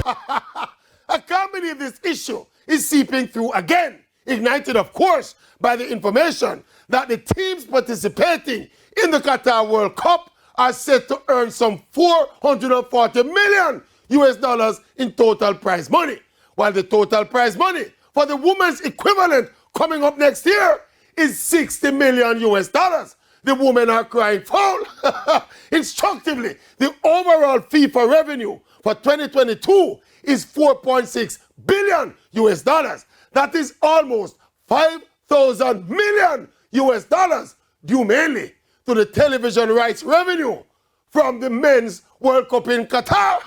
I can't believe this issue is seeping through again, ignited, of course, by the information that the teams participating in the Qatar World Cup are set to earn some $440 million in total prize money, while the total prize money for the women's equivalent coming up next year is $60 million. The women are crying foul. Instructively, the overall FIFA revenue for 2022 is $4.6 billion. That is almost 5,000 million due mainly to the television rights revenue from the men's World Cup in Qatar.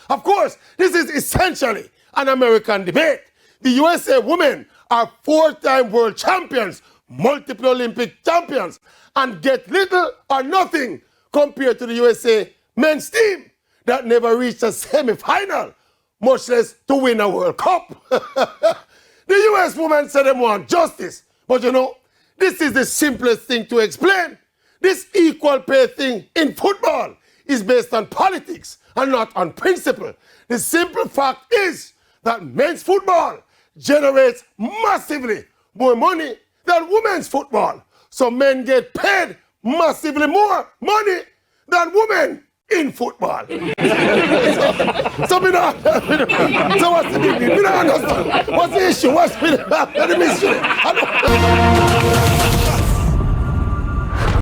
Of course, this is essentially an American debate. The USA women are 4-time world champions, multiple Olympic champions, and get little or nothing compared to the USA men's team that never reached a semi-final, much less to win a World Cup. The US women said they want justice, but you know, this is the simplest thing to explain. This equal pay thing in football is based on politics and not on principle. The simple fact is that men's football generates massively more money than women's football. So men get paid massively more money than women in football. So what's the big deal? We don't understand. What's the issue? What's the mystery?